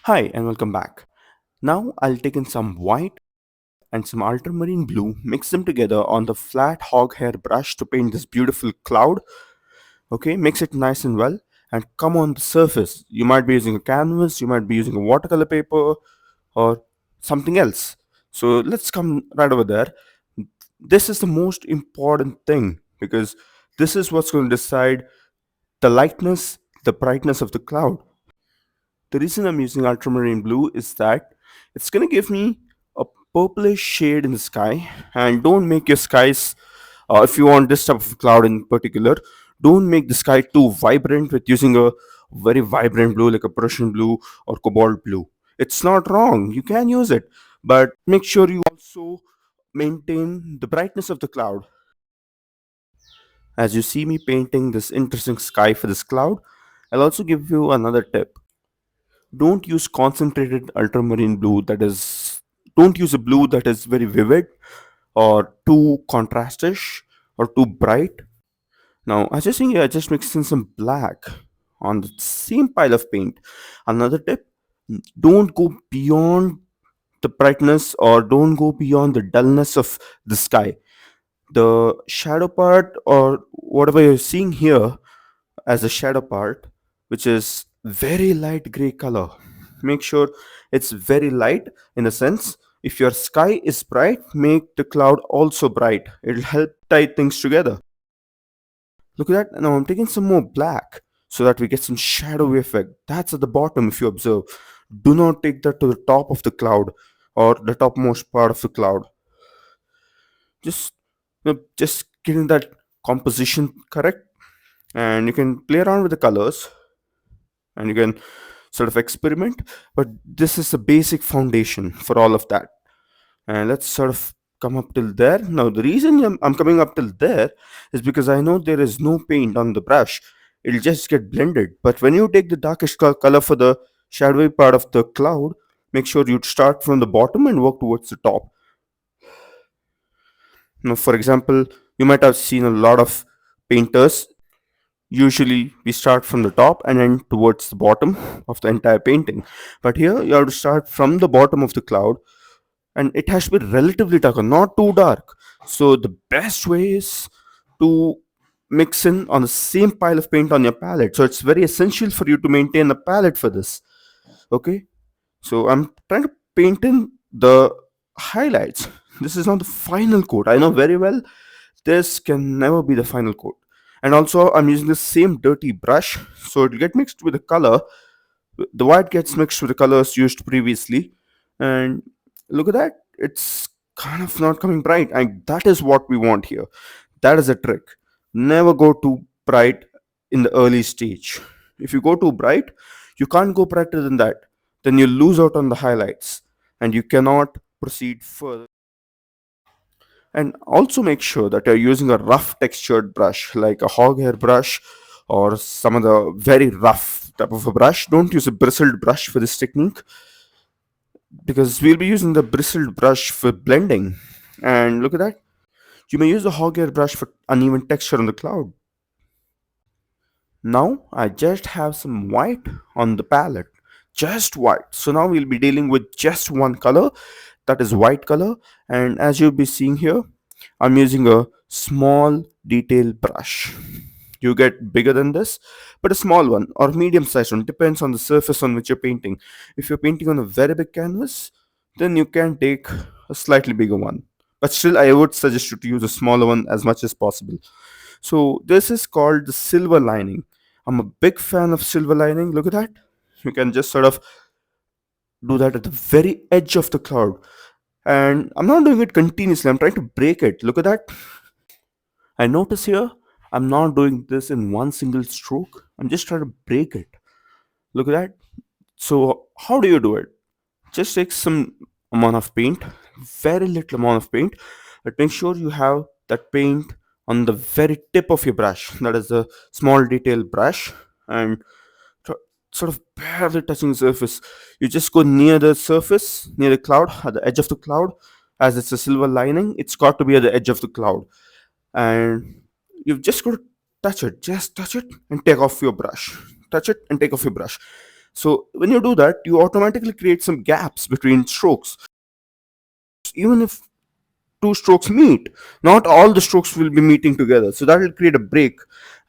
Hi and welcome back. Now I'll take in some white and some ultramarine blue, mix them together on the flat hog hair brush to paint this beautiful cloud. Okay, mix it nice and well and come on the surface. You might be using a canvas, you might be using a watercolor paper or something else. So let's come right over there. This is the most important thing because this is what's going to decide the lightness, the brightness of the cloud. The reason I'm using ultramarine blue is that it's going to give me a purplish shade in the sky. And don't make your skies, if you want this type of cloud in particular, don't make the sky too vibrant with using a very vibrant blue like a Prussian blue or cobalt blue. It's not wrong, you can use it, but make sure you also maintain the brightness of the cloud. As you see me painting this interesting sky for this cloud, I'll also give you another tip. Don't use concentrated ultramarine blue, that is, don't use a blue that is very vivid or too contrastish or too bright. Now as you're seeing here, I just mixed in some black on the same pile of paint. Another tip, don't go beyond the brightness or don't go beyond the dullness of the sky. The shadow part or whatever you're seeing here as a shadow part, which is very light gray color. Make sure it's very light in a sense. If your sky is bright, make the cloud also bright. It'll help tie things together. Look at that. Now I'm taking some more black so that we get some shadowy effect. That's at the bottom if you observe. Do not take that to the top of the cloud or the topmost part of the cloud. Just just getting that composition correct, and you can play around with the colors and you can sort of experiment, but this is the basic foundation for all of that. And let's sort of come up till there. Now the reason I'm coming up till there is because I know there is no paint on the brush, it'll just get blended. But when you take the darkest color for the shadowy part of the cloud, make sure you start from the bottom and work towards the top. Now for example, you might have seen a lot of painters. Usually we start from the top and end towards the bottom of the entire painting. But here you have to start from the bottom of the cloud, and it has to be relatively dark, not too dark. So the best way is to mix in on the same pile of paint on your palette. So it's very essential for you to maintain a palette for this. Okay. So I'm trying to paint in the highlights. This is not the final coat. I know very well this can never be the final coat. And also I'm using the same dirty brush, so it'll get mixed with the color. The white gets mixed with the colors used previously, and look at that, it's kind of not coming bright, and that is what we want here. That is a trick. Never go too bright in the early stage. If you go too bright, you can't go brighter than that, then you lose out on the highlights and you cannot proceed further. And also make sure that you're using a rough textured brush like a hog hair brush or some other very rough type of a brush. Don't use a bristled brush for this technique because we'll be using the bristled brush for blending. And look at that, you may use the hog hair brush for uneven texture on the cloud. Now I just have some white on the palette, just white. So now we'll be dealing with just one color, that is white color. And as you'll be seeing here, I'm using a small detail brush. You get bigger than this, but a small one or medium sized one depends on the surface on which you're painting. If you're painting on a very big canvas, then you can take a slightly bigger one. But still, I would suggest you to use a smaller one as much as possible. So this is called the silver lining. I'm a big fan of silver lining. Look at that. You can just sort of do that at the very edge of the cloud. And I'm not doing it continuously. I'm trying to break it. Look at that. I notice here I'm not doing this in one single stroke. I'm just trying to break it. Look at that. So how do you do it? Just take some amount of paint, very little amount of paint, but make sure you have that paint on the very tip of your brush. That is the small detail brush, and tr- sort of barely touching the surface. You just go near the surface, near the cloud, at the edge of the cloud. As it's a silver lining, it's got to be at the edge of the cloud, and you've just got to touch it. Just touch it and take off your brush. Touch it and take off your brush. So when you do that, you automatically create some gaps between strokes. Even if two strokes meet, not all the strokes will be meeting together. So that will create a break,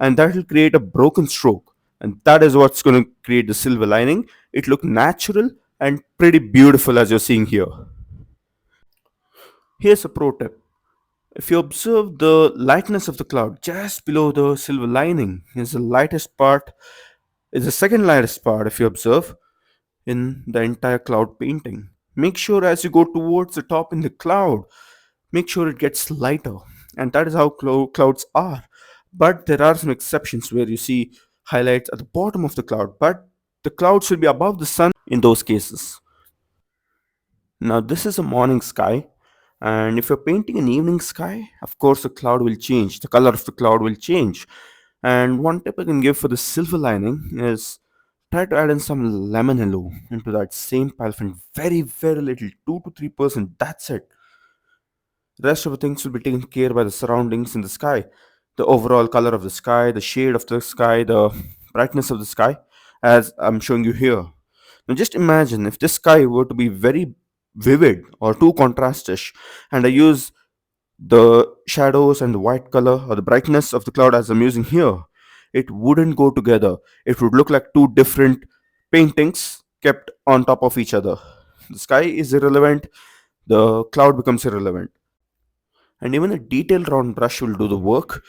and that will create a broken stroke. And that is what's going to create the silver lining. It look natural and pretty beautiful as you're seeing here. Here's a pro tip. If you observe the lightness of the cloud just below the silver lining is the lightest part, is the second lightest part if you observe in the entire cloud painting. Make sure as you go towards the top in the cloud, make sure it gets lighter. And that is how clouds are. But there are some exceptions where you see highlights at the bottom of the cloud, but the cloud should be above the sun in those cases. Now, this is a morning sky, and if you're painting an evening sky, of course, the cloud will change. The color of the cloud will change. And one tip I can give for the silver lining is try to add in some lemon yellow into that same palette. Very, very little, 2 to 3%. That's it. The rest of the things will be taken care by the surroundings in the sky, the overall color of the sky, the shade of the sky, the brightness of the sky, as I'm showing you here. Now just imagine if this sky were to be very vivid or too contrastish, and I use the shadows and the white color or the brightness of the cloud as I'm using here, it wouldn't go together. It would look like two different paintings kept on top of each other. The sky is irrelevant, the cloud becomes irrelevant. And even a detailed round brush will do the work.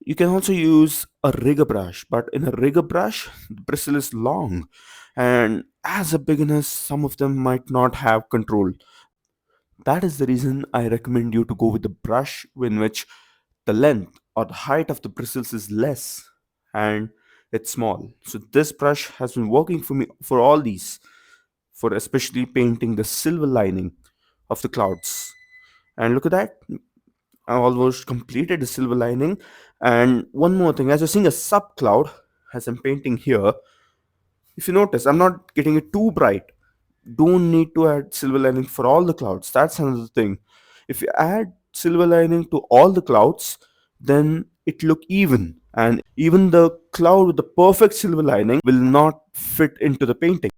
You can also use a rigger brush, but in a rigger brush, the bristle is long, and as a beginner, some of them might not have control. That is the reason I recommend you to go with the brush in which the length or the height of the bristles is less and it's small. So this brush has been working for me for all these, for especially painting the silver lining of the clouds. And look at that, I almost completed the silver lining. And one more thing, as you're seeing a sub cloud, as I'm painting here, if you notice, I'm not getting it too bright. Don't need to add silver lining for all the clouds. That's another thing. If you add silver lining to all the clouds, then it look even. And even the cloud with the perfect silver lining will not fit into the painting.